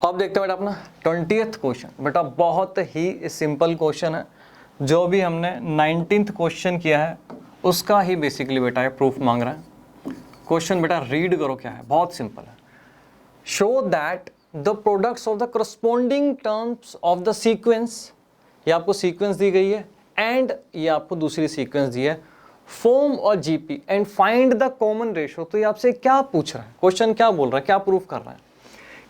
अब देखते हैं बेटा अपना 20th क्वेश्चन। बेटा बहुत ही सिंपल क्वेश्चन है, जो भी हमने 19th क्वेश्चन किया है उसका ही बेसिकली बेटा ये प्रूफ मांग रहा है। क्वेश्चन बेटा रीड करो क्या है, बहुत सिंपल है। Show that the products of the corresponding terms of the sequence, ये आपको सीक्वेंस दी गई है एंड ये आपको दूसरी सीक्वेंस दी है, फॉर्म और GP and find the common ratio. तो ये आपसे क्या पूछ रहा है, क्वेश्चन क्या बोल रहा है, क्या प्रूफ कर रहा है?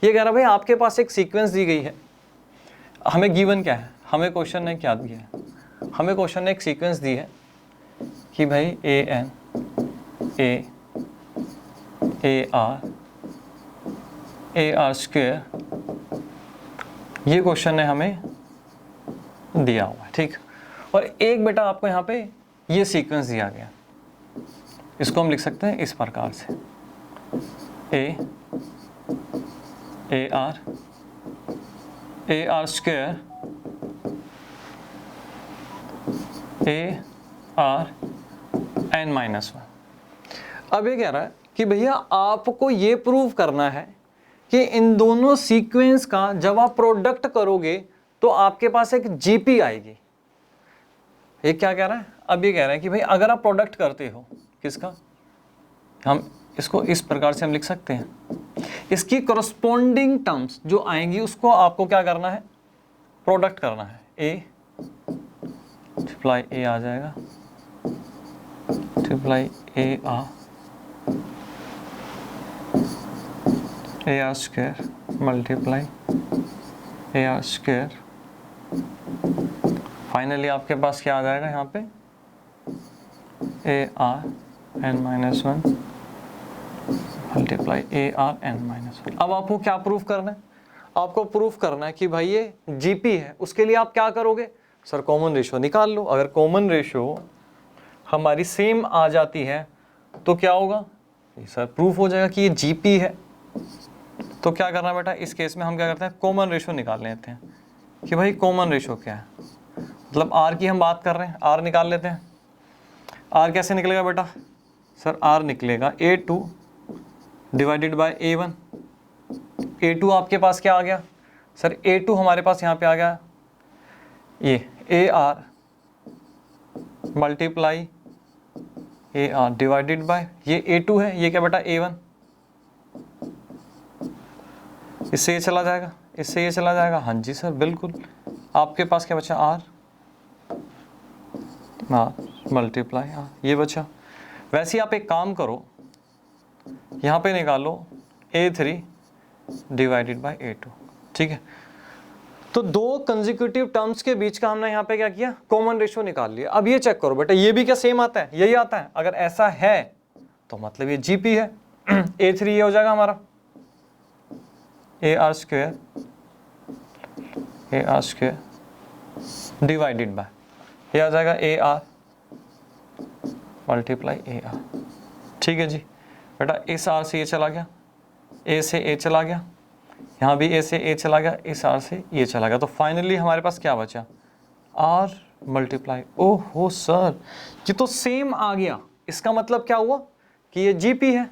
ये कह रहा है भाई आपके पास एक सीक्वेंस दी गई है, हमें गिवन क्या है, हमें क्वेश्चन ने क्या दिया है, हमें क्वेश्चन ने एक सीक्वेंस दी है कि भाई A N A R square, ये क्वेश्चन ने हमें दिया हुआ है, ठीक। और एक बेटा आपको यहाँ पे ये सीक्वेंस दिया गया, इसको हम लिख सकते हैं इस प्रकार से, A R square A R N minus one. अब ये कह रहा है कि भैया आपको ये प्रूव करना है कि इन दोनों सीक्वेंस का जब आप प्रोडक्ट करोगे तो आपके पास एक जीपी आएगी। ये क्या कह रहा है? अब ये कह रहा है कि भाई अगर आप प्रोडक्ट करते हो किसका, हम इसको इस प्रकार से हम लिख सकते हैं, इसकी करस्पॉन्डिंग टर्म्स जो आएंगी उसको आपको क्या करना है, प्रोडक्ट करना है। ए आ जाएगा, A R square multiply A R square, finally आपके पास क्या आ जाएगा यहाँ पे, A R N minus one multiply A R N minus one. अब आपको क्या प्रूफ करना है, आपको प्रूफ करना है कि भाई ये जीपी है। उसके लिए आप क्या करोगे सर, कॉमन रेशियो निकाल लो। अगर कॉमन रेशियो हमारी सेम आ जाती है तो क्या होगा सर, प्रूफ हो जाएगा कि ये जीपी है। तो क्या करना बेटा, इस केस में हम क्या करते हैं, कॉमन रेशियो निकाल लेते हैं कि भाई कॉमन रेशियो क्या है, मतलब आर की हम बात कर रहे हैं, आर निकाल लेते हैं। आर कैसे निकलेगा बेटा, सर आर निकलेगा A2 divided by A1। A2 आपके पास क्या आ गया सर, A2 हमारे पास यहाँ पे आ गया ये AR multiply AR divided by ये A2 है, ये क्या बेटा A1। इससे ये चला जाएगा, इससे ये चला जाएगा, हाँ जी सर बिल्कुल। आपके पास क्या बचा, आर मल्टीप्लाई आर, ये बचा। वैसे ही आप एक काम करो, यहाँ पे निकालो A3 डिवाइडेड बाय A2, ठीक है। तो दो कंसेक्यूटिव टर्म्स के बीच का हमने यहाँ पे क्या किया, कॉमन रेशियो निकाल लिया। अब ये चेक करो बेटा, ये भी क्या सेम आता है, यही आता है। अगर ऐसा है तो मतलब ये जीपी है। A3 ये हो जाएगा हमारा ए आर स्क्वेयर डिवाइडेड बाय ये आ जाएगा A are multiply A are, ठीक है जी। बेटा इस आर से ये चला गया, ए से ए चला गया, यहाँ भी ए से ए चला गया, इस आर से ये चला गया। तो फाइनली हमारे पास क्या बचा, आर मल्टीप्लाई, ओहो सर ये तो सेम आ गया। इसका मतलब क्या हुआ कि ये जीपी है।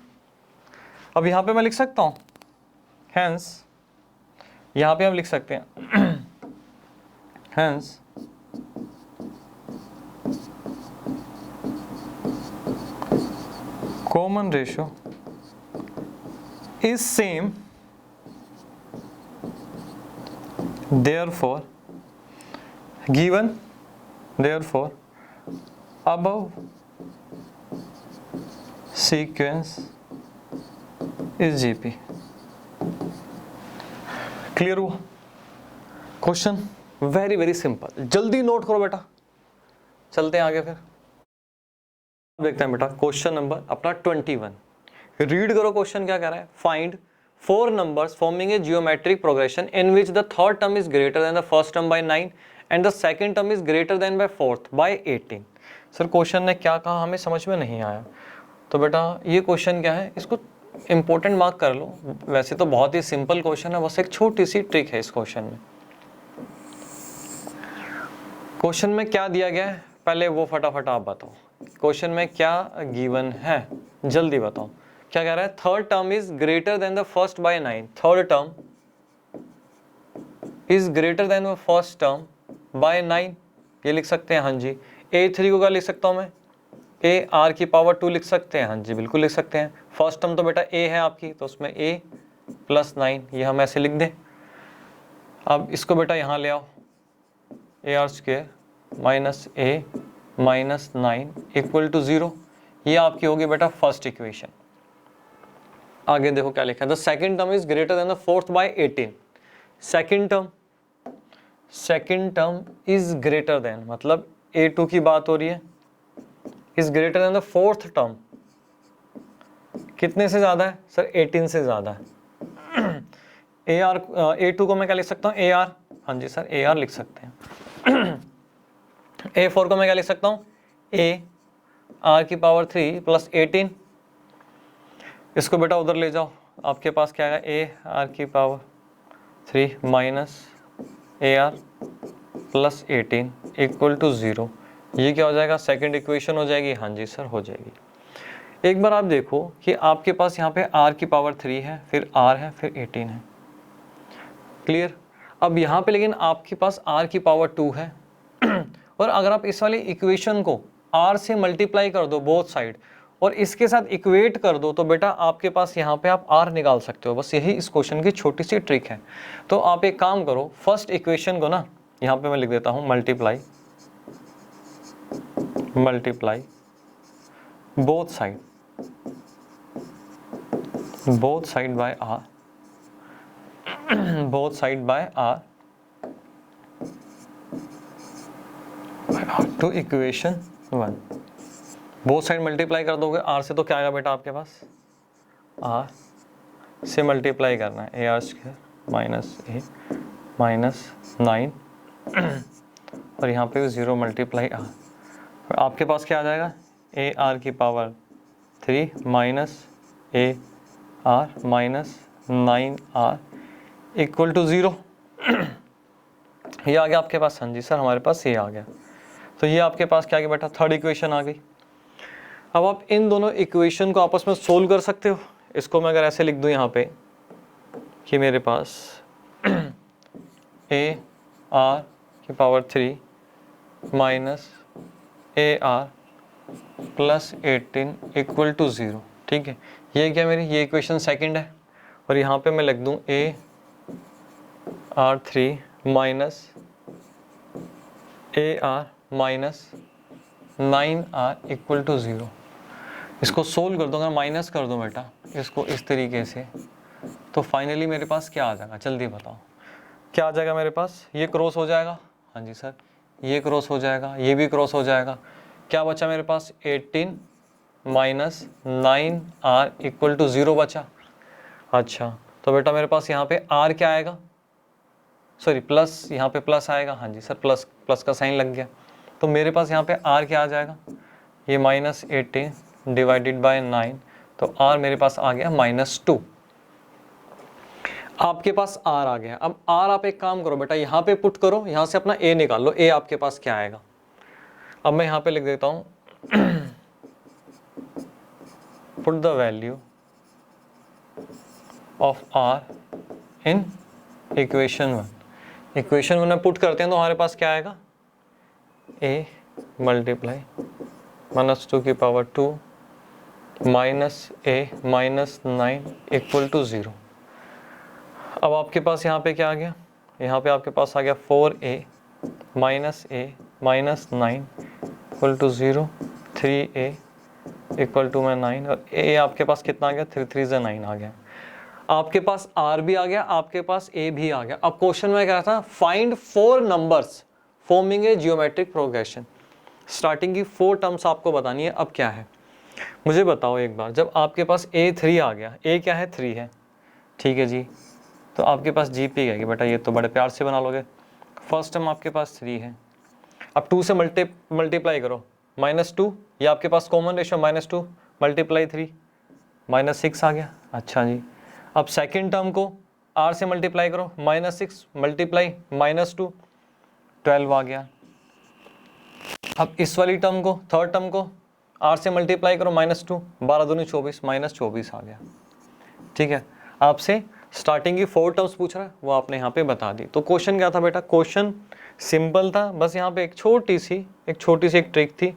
अब यहाँ पे मैं लिख सकता हूँ, हेंस यहाँ पे हम लिख सकते हैं hence common ratio is same, therefore above sequence is GP। Clear हुआ क्वेश्चन, वेरी वेरी सिंपल। जल्दी नोट करो बेटा, चलते हैं आगे। फिर देखते हैं बेटा क्वेश्चन नंबर अपना 21। रीड करो क्वेश्चन क्या कह रहा है, find 4 numbers forming a geometric progression in which the third term is greater than the first term by 9 and the second term is greater than by fourth by 18। Sir question ने क्या कहा हमें समझ में नहीं आया। तो बेटा ये क्वेश्चन क्या है, इसको इंपॉर्टेंट मार्क कर लो। वैसे तो बहुत ही सिंपल क्वेश्चन है, बस एक छोटी सी ट्रिक है इस क्वेश्चन में। क्वेश्चन में क्या दिया गया है पहले वो फटाफट आप बताओ। क्वेश्चन में क्या गिवन है जल्दी बताओ। क्या कह रहा है, third term is greater than the first by 9। Third term is greater then first term by 9, ये लिख सकते हैं, हाँ जी। A3 को क्या लिख सकता हूँ मैं, ए आर की पावर 2 लिख सकते हैं, हाँ जी बिल्कुल लिख सकते हैं। फर्स्ट टर्म तो बेटा A है आपकी, तो उसमें A प्लस 9, ये हम ऐसे लिख दें। अब इसको बेटा यहाँ ले आओ, AR² minus A minus 9 equal to 0, ये आपकी होगी बेटा फर्स्ट इक्वेशन। आगे देखो क्या लिखा है, the second term is greater than the fourth by 18। Second term is greater than, मतलब A2 की बात हो रही है, is greater than the fourth term, कितने से ज्यादा है सर, 18 से ज्यादा है। AR A2 को मैं क्या लिख सकता हूँ, AR, हाँ जी सर AR लिख सकते हैं। A4 को मैं क्या लिख सकता हूँ, A R की पावर 3 प्लस 18, इसको बेटा उधर ले जाओ, आपके पास क्या आएगा, A R की power 3 minus AR plus 18 equal to 0, ये क्या हो जाएगा, सेकंड इक्वेशन हो जाएगी, हाँ जी सर हो जाएगी। एक बार आप देखो कि आपके पास यहाँ पे R की पावर 3 है, फिर R है, फिर 18 है, क्लियर। अब यहाँ पे लेकिन आपके पास R की पावर 2 है और अगर आप इस वाली इक्वेशन को R से मल्टीप्लाई कर दो बोथ साइड और इसके साथ इक्वेट कर दो, तो बेटा आपके पास यहाँ पे आप R निकाल सकते हो। बस यही इस क्वेश्चन की छोटी सी ट्रिक है। तो आप एक काम करो, फर्स्ट इक्वेशन को ना यहाँ पे मैं लिख देता हूँ, multiply both side by R, both side by R to equation 1। Both side multiply कर दोगे R से, तो क्या आएगा बेटा आपके पास, R से मल्टीप्लाई करना है, AR² माइनस A माइनस 9 और यहाँ पे 0 मल्टीप्लाई R, आपके पास क्या आ जाएगा, AR की power 3 minus AR minus 9R equal to 0। ये आ गया आपके पास, हाँ जी सर हमारे पास ये आ गया। तो ये आपके पास क्या आ गया बेटा, थर्ड इक्वेशन आ गई। अब आप इन दोनों इक्वेशन को आपस में सोल्व कर सकते हो। इसको मैं अगर ऐसे लिख दूं यहाँ पे कि मेरे पास AR की power 3 minus AR plus 18 equal to 0, ठीक है। ये क्या मेरी, ये इक्वेशन सेकंड है और यहाँ पे मैं लिख दूं AR3 minus AR minus 9R equal to 0। इसको सोल्व कर दो, अगर माइनस कर दो बेटा इसको इस तरीके से, तो फाइनली मेरे पास क्या आ जाएगा, जल्दी बताओ क्या आ जाएगा मेरे पास, ये क्रॉस हो जाएगा, हाँ जी सर ये क्रॉस हो जाएगा, ये भी क्रॉस हो जाएगा। क्या बचा मेरे पास, 18 माइनस 9R इक्वल टू 0 बचा। अच्छा तो बेटा मेरे पास यहाँ पे R क्या आएगा, सॉरी प्लस, यहाँ पे प्लस आएगा, हाँ जी सर प्लस का साइन लग गया। तो मेरे पास यहाँ पे R क्या आ जाएगा, ये माइनस 18 डिवाइडेड बाय 9, तो R मेरे पास आ गया -2। आपके पास R आ गया। अब R आप एक काम करो बेटा, यहाँ पे पुट करो, यहाँ से अपना A निकाल लो, A आपके पास क्या आएगा। अब मैं यहाँ पे लिख देता हूँ put the value of R in equation 1। Equation 1 में पुट करते हैं तो हमारे पास क्या आएगा, A मल्टीप्लाई -2 की power 2 minus A minus 9 equal to 0। अब आपके पास यहाँ पे क्या आ गया, यहाँ पे आपके पास आ गया 4A minus A minus 9 equal to 0, 3A equal to में 9 और A आपके पास कितना आ गया, 3 3 से 9 आ गया। आपके पास R भी आ गया, आपके पास A भी आ गया। अब क्वेश्चन में क्या था, find 4 numbers forming a geometric progression. Starting की 4 टर्म्स आपको बतानी है। अब क्या है मुझे बताओ एक बार, जब आपके पास A3 आ गया, A क्या है 3 है, ठीक है जी, तो आपके पास GP आएगी बेटा, ये तो बड़े प्यार से बना लोगे। फर्स्ट टर्म आपके पास 3 है, अब 2 से मल्टीप्लाई करो, -2, ये आपके पास कॉमन रेशियो -2 मल्टीप्लाई 3 -6 आ गया। अच्छा जी, अब सेकेंड टर्म को R से मल्टीप्लाई करो, -6 मल्टीप्लाई -2 12 आ गया। अब इस वाली टर्म को, थर्ड टर्म को R से मल्टीप्लाई करो, -2 12 दूनी 24 -24 आ गया। ठीक है, आपसे स्टार्टिंग की 4 टर्म्स पूछ रहा है, वो आपने यहाँ पे बता दी। तो क्वेश्चन क्या था बेटा, क्वेश्चन सिंपल था, बस यहाँ पे एक छोटी सी एक ट्रिक थी,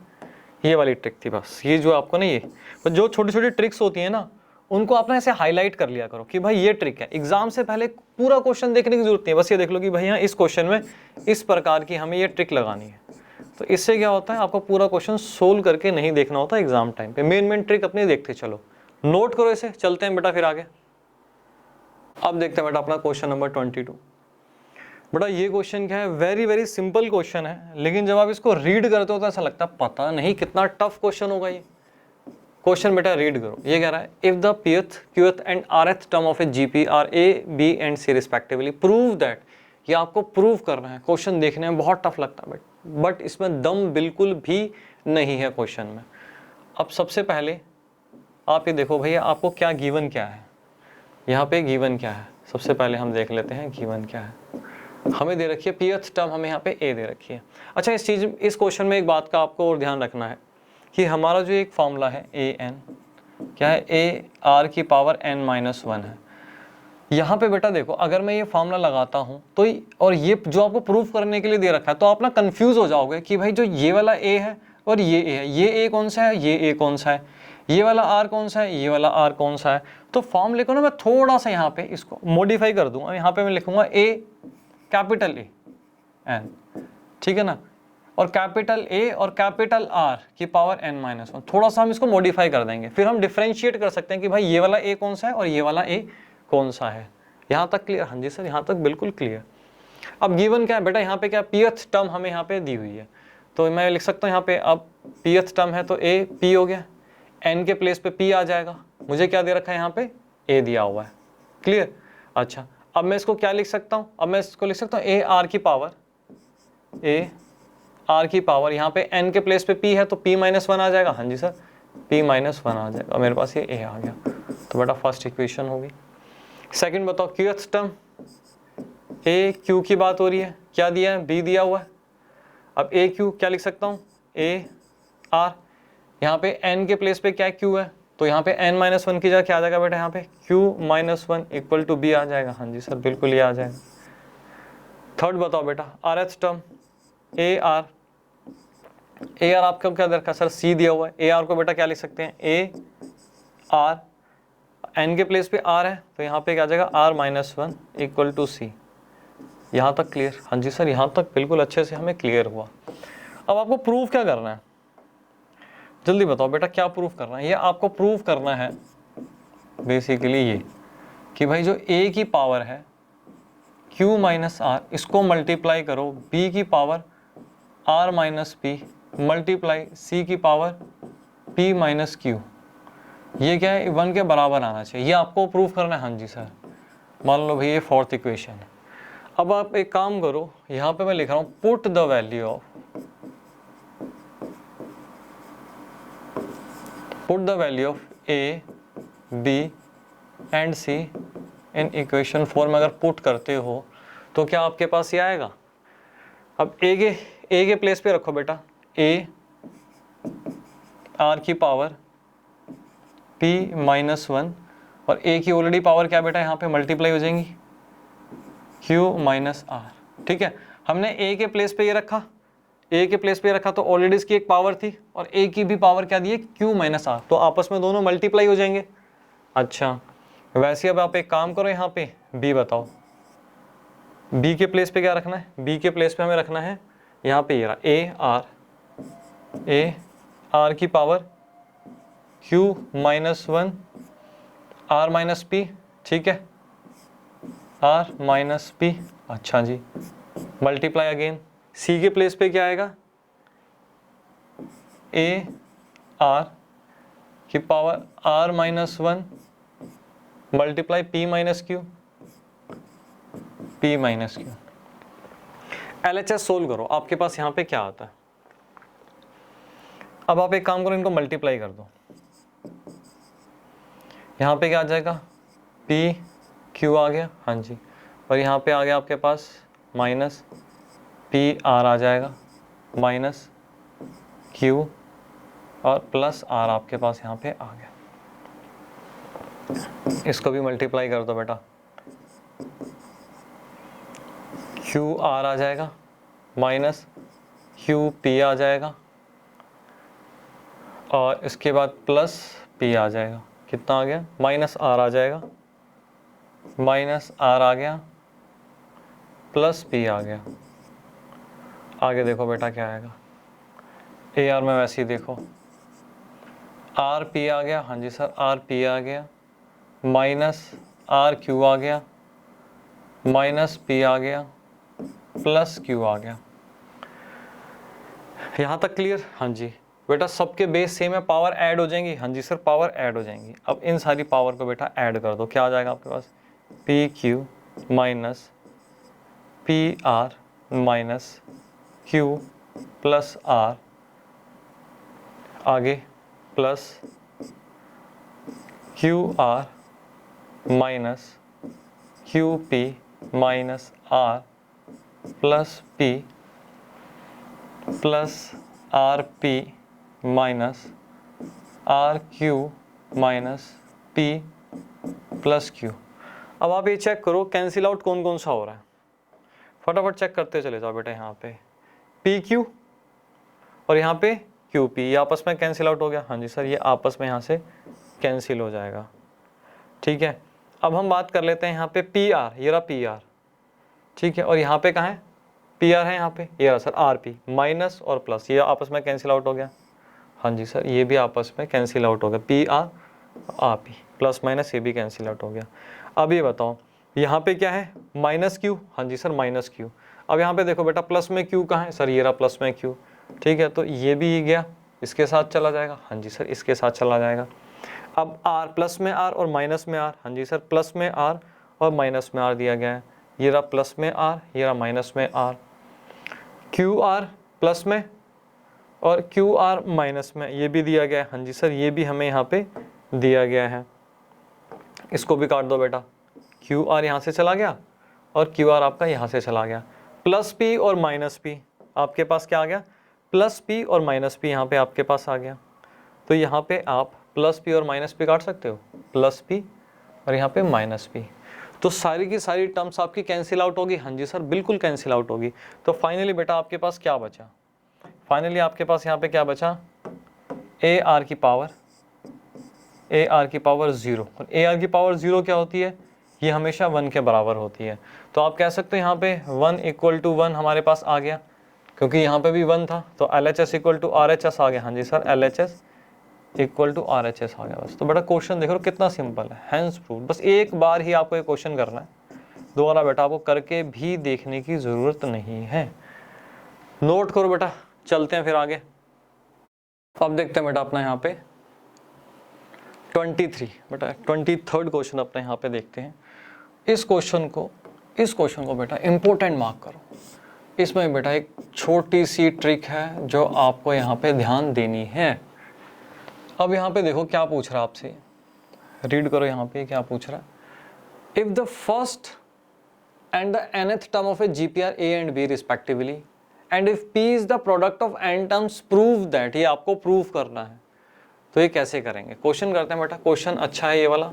ये वाली ट्रिक थी बस। ये जो आपको ना, ये पर जो छोटी छोटी ट्रिक्स होती है ना, उनको आप ना ऐसे हाईलाइट कर लिया करो कि भाई ये ट्रिक है। एग्जाम से पहले पूरा क्वेश्चन देखने की जरूरत नहीं है, बस ये देख लो कि भाई यहाँ इस क्वेश्चन में इस प्रकार की हमें ये ट्रिक लगानी है। तो इससे क्या होता है, आपको पूरा क्वेश्चन सोल्व करके नहीं देखना होता एग्जाम टाइम पे, मेन ट्रिक अपनी देखते चलो, नोट करो इसे। चलते हैं बेटा फिर आगे। अब देखते हैं बेटा अपना क्वेश्चन नंबर 22। बेटा ये क्वेश्चन क्या है, वेरी वेरी सिंपल क्वेश्चन है, लेकिन जब आप इसको रीड करते हो तो ऐसा लगता है पता नहीं कितना टफ क्वेश्चन होगा ये क्वेश्चन। बेटा रीड करो, ये कह रहा है if the pth, qth and rth term of a GP are A, B and C respectively, prove that. ये आपको प्रूव करना है। क्वेश्चन देखने में बहुत टफ लगता है बट इसमें दम बिल्कुल भी नहीं है क्वेश्चन में। अब सबसे पहले आप ये देखो भैया, आपको क्या गिवन क्या है, यहाँ पे गिवन क्या है, सबसे पहले हम देख लेते हैं गिवन क्या है। हमें दे रखी है pth टर्म, हमें यहाँ पे a दे रखी है। अच्छा, इस क्वेश्चन में एक बात का आपको और ध्यान रखना है कि हमारा जो एक फॉर्मूला है an, क्या है, a r की पावर n-1 है। यहाँ पे बेटा देखो, अगर मैं ये फॉर्मूला लगाता हूँ तो और ये जो आपको प्रूफ करने के लिए दे रखा है, तो आप ना कंफ्यूज हो जाओगे कि भाई जो ये वाला a है और ये a है, ये a कौन सा है, ये a कौन सा है, ये वाला r कौन सा है, ये वाला r कौन सा है। तो फॉर्मूले को ना मैं थोड़ा सा यहाँ पे इसको मॉडिफाई कर दूंगा। यहाँ पे मैं लिखूंगा a कैपिटल A n, ठीक है ना, और कैपिटल A और कैपिटल R की पावर n-1। थोड़ा सा हम इसको मॉडिफाई कर देंगे, फिर हम डिफरेंशिएट कर सकते हैं कि भाई ये वाला A कौन सा है और ये वाला A कौन सा है। यहाँ तक क्लियर? हाँ जी सर, यहाँ तक बिल्कुल क्लियर। अब गिवन क्या है बेटा, यहाँ पे क्या pth टर्म हमें यहाँ पे दी हुई है, तो मैं लिख सकता हूँ यहाँ पे, अब pth टर्म है तो A P हो गया, n के प्लेस पे P आ जाएगा। मुझे क्या दे रखा है यहाँ पे, A दिया हुआ है। क्लियर? अच्छा, अब मैं इसको क्या लिख सकता हूँ, अब मैं इसको लिख सकता हूँ a r की पावर, यहाँ पे n के प्लेस पे p है तो p-1 आ जाएगा। हाँ जी सर, p-1 आ जाएगा। मेरे पास ये a आ गया, तो बेटा फर्स्ट इक्वेशन होगी। सेकंड बताओ, qth टर्म, a q की बात हो रही है, क्या दिया है, b दिया हुआ है। अब a q क्या लिख सकता हूँ, a r, यहाँ पे n के प्लेस पे क्या है, q है, तो यहाँ पे n-1 की जगह क्या आ जाएगा बेटा, यहाँ पे q-1 इक्वल टू b आ जाएगा। हाँ जी सर, बिल्कुल ये आ जाएगा। थर्ड बताओ बेटा, rth टर्म, ar आपका क्या दे रखा है सर, c दिया हुआ है। ar को बेटा क्या लिख सकते हैं, a r, n के प्लेस पे r है तो यहाँ पे क्या आ जाएगा, r-1 इक्वल टू c। यहाँ तक क्लियर? हाँ जी सर, यहाँ तक बिल्कुल अच्छे से हमें क्लियर हुआ। अब आपको प्रूफ क्या करना है, जल्दी बताओ बेटा, क्या प्रूफ करना है। ये आपको प्रूफ करना है बेसिकली ये कि भाई जो a की पावर है q-r, इसको मल्टीप्लाई करो b की पावर r-p मल्टीप्लाई c की पावर p-q, ये क्या है, 1 के बराबर आना चाहिए। ये आपको प्रूफ करना है। हाँ जी सर, मान लो भाई ये फोर्थ इक्वेशन है। अब आप एक काम करो, यहाँ पे मैं लिख रहा हूँ put the value of a, b and c in equation 4 में अगर पुट करते हो तो क्या आपके पास ये आएगा। अब a के प्लेस पे रखो बेटा, a r की पावर p-1, और a की ऑलरेडी पावर क्या बेटा, यहाँ पे मल्टीप्लाई हो जाएंगी q-r। ठीक है, हमने a के प्लेस पे ये रखा, तो ऑलरेडी इसकी एक पावर थी और a की भी पावर क्या दी है, q-r, तो आपस में दोनों मल्टीप्लाई हो जाएंगे। अच्छा, वैसे अब आप एक काम करो, यहाँ पे b बताओ, b के प्लेस पे क्या रखना है, b के प्लेस पे हमें रखना है यहाँ पे ये रहा a r की पावर q-1 r-p, ठीक है, r-p। अच्छा जी, मल्टीप्लाई अगेन, c के प्लेस पे क्या आएगा, a r की power r-1 multiply p-q, LHS solve करो, आपके पास यहाँ पे क्या आता है। अब आप एक काम करो, इनको मल्टीप्लाई कर दो, यहाँ पे क्या आ जाएगा, p-q आ गया। हाँ जी, और यहाँ पे आ गया आपके पास माइनस p-r आ जाएगा, माइनस q और प्लस r आपके पास यहाँ पे आ गया। इसको भी मल्टीप्लाई कर दो बेटा, क्यू आर आ जाएगा माइनस क्यू पी आ जाएगा और इसके बाद प्लस पी आ जाएगा। कितना आ गया? माइनस आर आ जाएगा, माइनस आर आ गया, प्लस पी आ गया। आगे देखो बेटा क्या आएगा, ए आर में वैसे ही देखो, आर पी आ गया, हाँ जी सर आर पी आ गया, माइनस आर क्यू आ गया, माइनस पी आ गया, प्लस क्यू आ गया। यहाँ तक क्लियर? हाँ जी बेटा सबके बेस सेम है, पावर ऐड हो जाएंगी, हाँ जी सर पावर ऐड हो जाएंगी। अब इन सारी पावर को बेटा ऐड कर दो, क्या आ जाएगा आपके पास? P Q minus P R minus Q plus R, आगे plus Q R minus Q P minus R plus P plus R P minus R Q minus P plus Q. अब आप ये चेक करो कैंसिल आउट कौन कौन सा हो रहा है, फटाफट चेक करते चले जाओ बेटा। यहाँ पे पी क्यू और यहाँ पे क्यू पी, ये आपस में कैंसिल आउट हो गया, हाँ जी सर ये आपस में यहाँ से कैंसिल हो जाएगा। ठीक है, अब हम बात कर लेते हैं यहाँ पे पी आर, ये रहा पी आर, ठीक है, और यहाँ पे कहाँ है? पी आर है यहाँ पे, ये रहा सर आर पी, माइनस और प्लस, ये आपस में कैंसिल आउट हो गया, हाँ जी सर ये भी आपस में कैंसिल आउट हो गया, P R R P, plus minus ये भी कैंसिल आउट हो गया। अब ये बताओ यहाँ पे क्या है? माइनस क्यू, हाँ जी सर माइनस क्यू। अब यहाँ पे देखो बेटा प्लस में क्यू कहाँ है? सर ये रहा प्लस में क्यू, ठीक है, तो ये भी गया, इसके साथ चला जाएगा, हाँ जी सर इसके साथ चला जाएगा। अब आर, प्लस में आर और माइनस में आर, हाँ जी सर प्लस में आर और माइनस में आर दिया गया है, ये रहा प्लस में आर, ये रहा माइनस में आर। क्यू आर प्लस में और क्यू आर माइनस में, ये भी दिया गया है, हाँ जी सर ये भी हमें यहाँ पे दिया गया है। इसको भी काट दो बेटा, क्यू आर यहाँ से चला गया और क्यू आर आपका यहाँ से चला गया। प्लस पी और माइनस पी आपके पास क्या आ गया? प्लस पी और माइनस पी यहाँ पे आपके पास आ गया। तो यहाँ पे आप प्लस पी और माइनस पी काट सकते हो, प्लस पी और यहाँ पे माइनस पी। तो सारी की सारी टर्म्स आपकी कैंसिल आउट होगी, हाँ जी सर बिल्कुल कैंसिल आउट होगी। तो फाइनली बेटा आपके पास क्या बचा? फाइनली आपके पास यहाँ पे क्या बचा? ए आर की पावर, ए आर की पावर 0, और ए आर की पावर 0 क्या होती है? ये हमेशा 1 के बराबर होती है। तो आप कह सकते हो यहाँ पे 1 = 1 हमारे पास आ गया, क्योंकि यहाँ पे भी 1 था, तो LHS = RHS आ गया, हाँ जी सर LHS = RHS आ गया बस। तो बेटा क्वेश्चन देखो कितना सिंपल है, हैंस प्रूफ। बस एक बार ही आपको ये क्वेश्चन करना है, दोबारा बेटा आपको करके भी देखने की ज़रूरत नहीं है। नोट करो बेटा, चलते हैं फिर आगे। अब देखते हैं बेटा अपना यहाँ पे 23 बेटा 23rd क्वेश्चन अपने यहाँ पे देखते हैं। इस क्वेश्चन को बेटा इम्पोर्टेंट मार्क करो। इसमें बेटा एक छोटी सी ट्रिक है जो आपको यहाँ पे ध्यान देनी है। अब यहाँ पे देखो क्या पूछ रहा है आपसे, रीड करो यहाँ पे क्या पूछ रहा है। If the first and the nth term of A GPR A and B respectively and if P is the product of n terms prove that, ये आपको प्रूव करना है। तो ये कैसे करेंगे? क्वेश्चन करते हैं बेटा, क्वेश्चन अच्छा है ये वाला।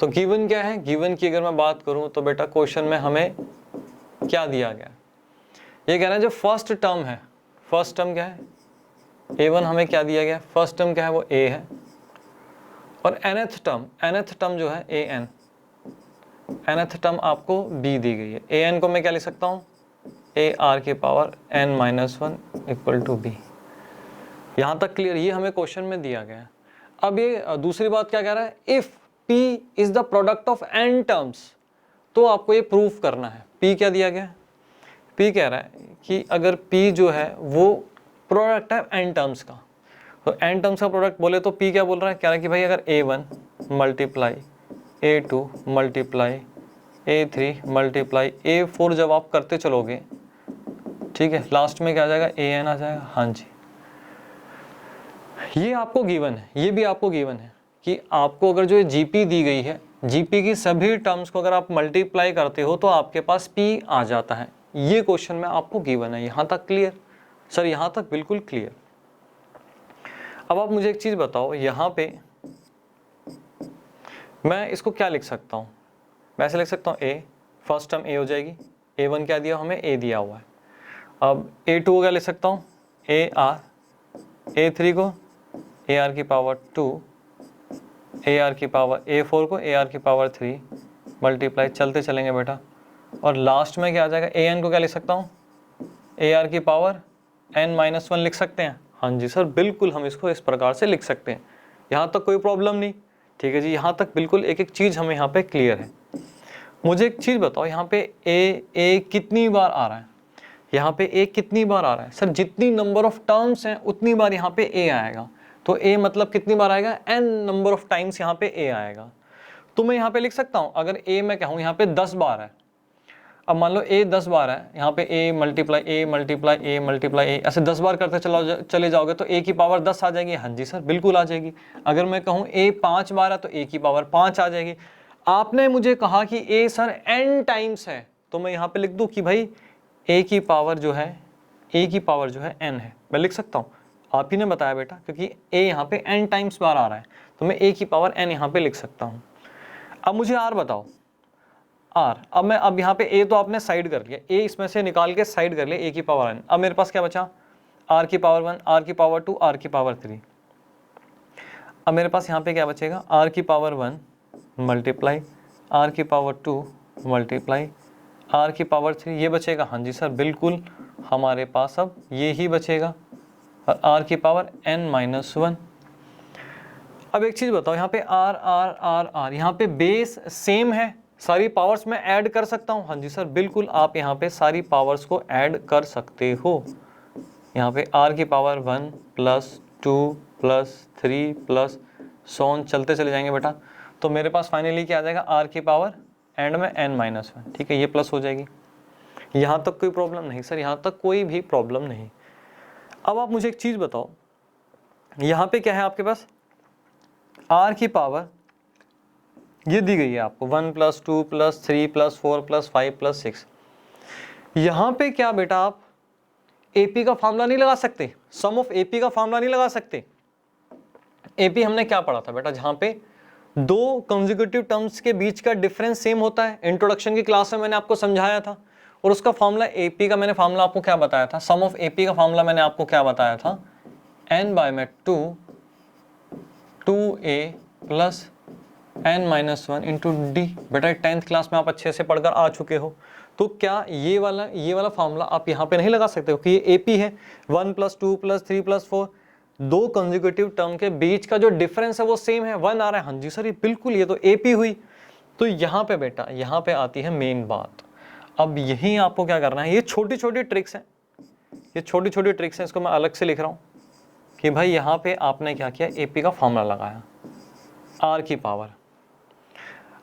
तो गिवन क्या है? गिवन की अगर मैं बात करूं तो बेटा क्वेश्चन में हमें क्या दिया गया? ये कह रहा है जो फर्स्ट टर्म है, फर्स्ट टर्म क्या है? A1 हमें क्या दिया गया? फर्स्ट टर्म क्या है? वो A है। और nth टर्म जो है AN, nth टर्म आपको B दी गई है। AN को मैं क्या लिख सकता हूँ? AR की पावर n-1 = B। यहाँ तक क्लियर? ये हमें क्वेश्चन में दिया गया है। अब ये दूसरी बात क्या कह रहा है? If P is the product of n terms, तो आपको ये प्रूफ करना है। P क्या दिया गया है? P कह रहा है कि अगर P जो है वो प्रोडक्ट है n टर्म्स का, तो n टर्म्स का प्रोडक्ट बोले तो P क्या बोल रहा है? कह रहा है कि भाई अगर A1 multiply A2 multiply A3 multiply A4 जब आप करते चलोगे, ठीक है, लास्ट में क्या आ जाएगा? AN आ जाएगा। हाँ जी, ये आपको गिवन है, ये भी आपको गिवन है कि आपको अगर जो GP दी गई है, GP की सभी टर्म्स को अगर आप मल्टीप्लाई करते हो तो आपके पास P आ जाता है। ये क्वेश्चन में आपको गिवन है। यहाँ तक क्लियर? सर यहाँ तक बिल्कुल क्लियर। अब आप मुझे एक चीज़ बताओ, यहाँ पे मैं इसको क्या लिख सकता हूँ? मैं ऐसे लिख सकता हूँ A, फर्स्ट टर्म A हो जाएगी, A1 क्या दिया हमें, A दिया हुआ है। अब A2 को क्या लिख सकता हूँ, AR, A3 को AR की पावर 2, AR की पावर, A4 को AR की पावर 3 मल्टीप्लाई, चलते चलेंगे बेटा, और लास्ट में क्या आ जाएगा, AN को क्या लिख सकता हूँ, AR की पावर N-1 लिख सकते हैं। हाँ जी सर, बिल्कुल हम इसको इस प्रकार से लिख सकते हैं। यहाँ तक कोई प्रॉब्लम नहीं, ठीक है जी, यहाँ तक बिल्कुल एक एक चीज़ हमें यहाँ पे क्लियर है। मुझे एक चीज़ बताओ, यहाँ पे A कितनी बार आ रहा है, यहाँ पे A कितनी बार आ रहा है? सर जितनी नंबर ऑफ टर्म्स हैं उतनी बार यहाँ पे A आएगा। तो A मतलब कितनी बार आएगा, n नंबर ऑफ टाइम्स यहाँ पे A आएगा। तो मैं यहाँ पे लिख सकता हूँ, अगर A मैं कहूँ यहाँ पे 10 बार है, अब मान लो A 10 बार है, यहाँ पे A multiply A multiply A multiply A, ऐसे 10 बार करते चले जाओगे तो A की पावर 10 आ जाएगी। हाँ जी सर, बिल्कुल आ जाएगी। अगर मैं कहूँ A 5 बार है तो A की पावर 5 आ जाएगी। आपने मुझे कहा कि A सर n टाइम्स है, तो मैं यहाँ पे लिख दूँ कि भाई A की पावर जो है n है, मैं लिख सकता हूँ। आप ही ने बताया बेटा, क्योंकि A यहाँ पे n टाइम्स बार आ रहा है, तो मैं A की पावर n यहाँ पे लिख सकता हूँ। अब मुझे R बताओ, R, अब यहाँ पे A तो आपने साइड कर लिया, A इसमें से निकाल के साइड कर लिया, A की पावर n। अब मेरे पास क्या बचा, R की पावर 1, R की पावर 2, R की पावर 3। अब मेरे पास यहाँ पे क्या बचेगा, R की पावर 1 मल्टीप्लाई R की पावर 2 मल्टीप्लाई R की पावर 3, ये बचेगा। हाँ जी सर, बिल्कुल हमारे पास अब ये ही बचेगा, और R की पावर n-1। अब एक चीज़ बताओ, यहाँ पे R R R R, यहाँ पे बेस सेम है, सारी पावर्स मैं ऐड कर सकता हूँ। हाँ जी सर, बिल्कुल आप यहाँ पे सारी पावर्स को ऐड कर सकते हो। यहाँ पे R की power 1 plus 2 plus 3 plus so on, चलते चले जाएंगे बेटा। तो मेरे पास फाइनली क्या आ जाएगा, R की पावर एंड में n-1, ठीक है, ये प्लस हो जाएगी। यहाँ तक कोई प्रॉब्लम नहीं सर, यहाँ तक कोई भी प्रॉब्लम नहीं। अब आप मुझे एक चीज़ बताओ, यहाँ पे क्या है आपके पास, R की पावर ये दी गई है आपको 1 plus 2 plus 3 plus 4 plus 5 plus 6। यहाँ पे क्या बेटा आप AP का फॉर्मूला नहीं लगा सकते, सम ऑफ AP का फॉर्मूला नहीं लगा सकते। AP हमने क्या पढ़ा था बेटा, जहाँ पे दो कंसेक्यूटिव टर्म्स के बीच का डिफरेंस सेम होता है, इंट्रोडक्शन की क्लास में मैंने आपको समझाया था। और उसका फॉर्मूला AP का मैंने फॉर्मूला आपको क्या बताया था, सम ऑफ AP का फॉर्मूला मैंने आपको क्या बताया था, n/2 2a plus n-1 into D. बेटा 10th क्लास में आप अच्छे से पढ़कर आ चुके हो, तो क्या ये वाला फॉर्मूला आप यहाँ पे नहीं लगा सकते हो कि ये AP है, 1 प्लस 2 प्लस 3 प्लस 4, दो कंसेक्यूटिव टर्म के बीच का जो डिफरेंस है वो सेम है, 1 आ रहा है। हाँ जी सर, ये बिल्कुल, ये तो AP हुई। तो यहाँ पे बेटा, यहाँ पे आती है मेन बात। अब यही आपको क्या करना है, ये छोटी छोटी ट्रिक्स हैं, ये छोटी छोटी ट्रिक्स हैं, इसको मैं अलग से लिख रहा हूँ कि भाई यहाँ पे आपने क्या किया, AP का फॉर्मूला लगाया R की पावर।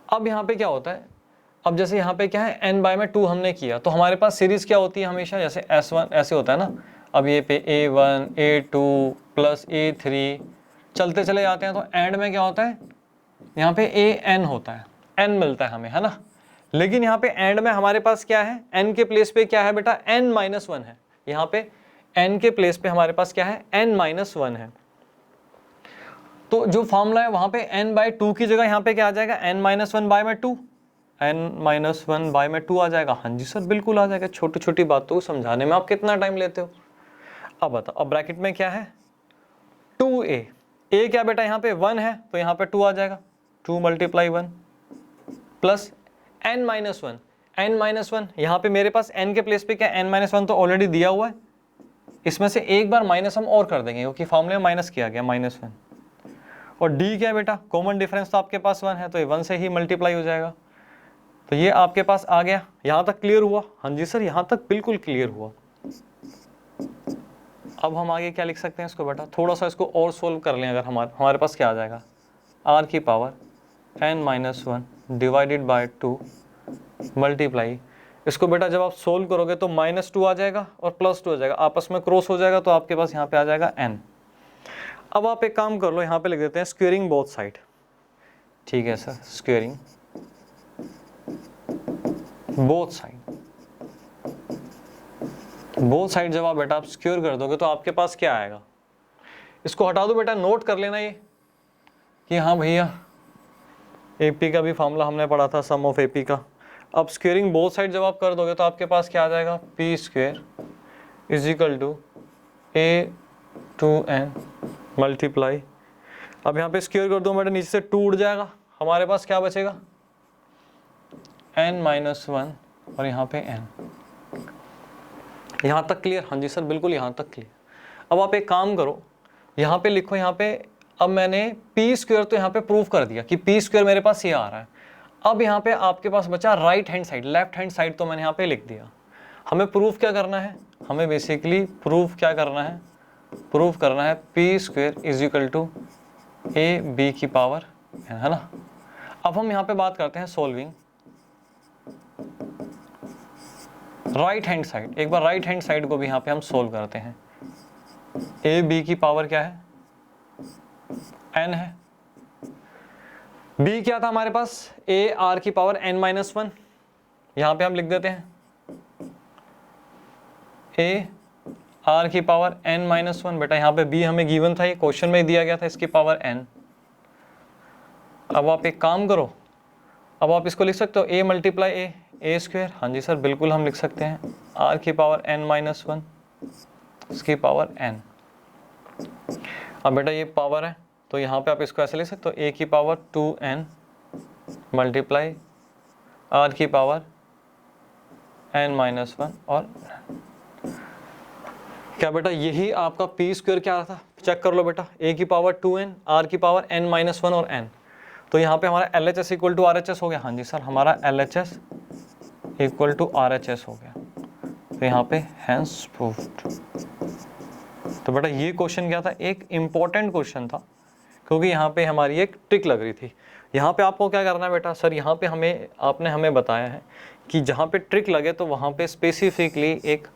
अब यहाँ पे क्या होता है, अब जैसे यहाँ पे क्या है, n/2 हमने किया, तो हमारे पास सीरीज क्या होती है हमेशा, जैसे S1 ऐसे होता है ना। अब ये पे A1 A2 प्लस A3 चलते चले जाते हैं, तो एंड में क्या होता है, यहाँ पे AN होता है, n मिलता है हमें, है ना। लेकिन यहाँ पे एंड में हमारे पास क्या है, n के प्लेस पे क्या है बेटा, n-1 है। यहाँ पे n के प्लेस पे हमारे पास क्या है, n-1 है। तो जो फॉर्मूला है वहां पे n/2 की जगह यहाँ पे क्या आ जाएगा, n-1/2, n-1/2 आ जाएगा। हाँ जी सर, बिल्कुल आ जाएगा। छोटी छोटी बातों को समझाने में आप कितना टाइम लेते हो। अब बताओ, अब ब्रैकेट में क्या है, 2a, a क्या बेटा यहाँ पे 1 है, तो यहाँ पे 2 आ जाएगा, 2 × 1 प्लस n-1, n-1 यहाँ पे मेरे पास n के प्लेस पे क्या, n-1 तो ऑलरेडी दिया हुआ है, इसमें से एक बार माइनस हम और कर देंगे क्योंकि फॉर्मूले में माइनस किया गया, -1। और d क्या है बेटा, कॉमन डिफरेंस तो आपके पास 1 है, तो ये 1 से ही मल्टीप्लाई हो जाएगा, तो ये आपके पास आ गया। यहाँ तक क्लियर हुआ? हाँ जी सर, यहाँ तक बिल्कुल क्लियर हुआ। अब हम आगे क्या लिख सकते हैं इसको बेटा, थोड़ा सा इसको और सोल्व कर लें। अगर हमारे पास क्या आ जाएगा, r की power n-1 divided by 2 multiply, इसको बेटा जब आप सोल्व करोगे तो -2 आ जाएगा और +2 आ जाएगा, आपस में क्रॉस हो जाएगा, तो आपके पास यहाँ पे आ जाएगा n। अब आप एक काम कर लो, यहाँ पे लिख देते हैं स्क्वेयरिंग बोथ साइड। ठीक है सर, स्क्वेयरिंग बोथ साइड जब आप बेटा आप स्क्वेयर कर दोगे तो आपके पास क्या आएगा, इसको हटा दो बेटा, नोट कर लेना ये कि हाँ भैया AP का भी फॉर्मूला हमने पढ़ा था, सम ऑफ AP का, अब स्क्वेयरिंग बोथ साइड जब आप कर दोगे तो आपके पास क्या आ जाएगा, P square is equal to A to N multiply, अब यहाँ पे स्क्वेयर कर दो बेटा, नीचे से 2 उड़ जाएगा, हमारे पास क्या बचेगा n माइनस 1 और यहाँ पे n। यहाँ तक क्लियर? हाँ जी सर बिल्कुल यहाँ तक क्लियर। अब आप एक काम करो, यहाँ पे लिखो, यहाँ पे अब मैंने पी स्क्वेयर तो यहाँ पे प्रूव कर दिया कि पी स्क्वेयर मेरे पास ये आ रहा है। अब यहाँ पे आपके पास बचा right hand side, left hand side तो मैंने यहाँ पे लिख दिया। हमें प्रूफ क्या करना है, हमें बेसिकली प्रूफ क्या करना है, प्रूफ करना है P square is equal to A B की पावर है ना। अब हम यहाँ पे बात करते हैं सोल्विंग राइट हैंड साइड। एक बार राइट हैंड साइड को भी यहाँ पे हम सोल्व करते हैं। ए बी की पावर क्या है, n है। b क्या था हमारे पास, a r की पावर n माइनस 1, यहां पे हम लिख देते हैं a r की पावर n माइनस 1। बेटा यहाँ पे b हमें गिवन था, ये क्वेश्चन में दिया गया था, इसकी पावर n। अब आप एक काम करो, अब आप इसको लिख सकते हो a मल्टीप्लाई a स्क्वेयर। हाँ जी सर बिल्कुल हम लिख सकते हैं r की पावर n माइनस 1 इसकी पावर n। अब बेटा ये पावर है तो यहाँ पे आप इसको ऐसे लिख सकते हो a की पावर 2n मल्टीप्लाई r की पावर n माइनस 1 और क्या बेटा यही आपका p स्क्वायर क्या आ रहा था, चेक कर लो बेटा, a की पावर 2n r की पावर n माइनस 1 और n। तो यहाँ पे हमारा LHS इक्वल टू RHS हो गया। हाँ जी सर हमारा LHS इक्वल टू RHS हो गया, तो यहाँ पे हैंस प्रूव्ड। तो बेटा ये क्वेश्चन क्या था, एक इम्पॉर्टेंट क्वेश्चन था क्योंकि यहाँ पे हमारी एक ट्रिक लग रही थी। यहाँ पे आपको क्या करना है बेटा, सर यहाँ पे आपने हमें बताया है कि जहाँ पे ट्रिक लगे तो वहाँ पे स्पेसिफिकली एक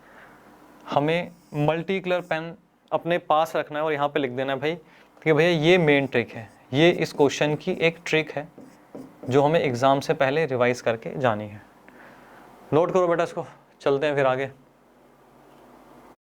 हमें मल्टी कलर पेन अपने पास रखना है और यहाँ पे लिख देना है भाई कि भैया ये मेन ट्रिक है, ये इस क्वेश्चन की एक ट्रिक है जो हमें एग्ज़ाम से पहले रिवाइज करके जानी है। नोट करो बेटा इसको, चलते हैं फिर आगे।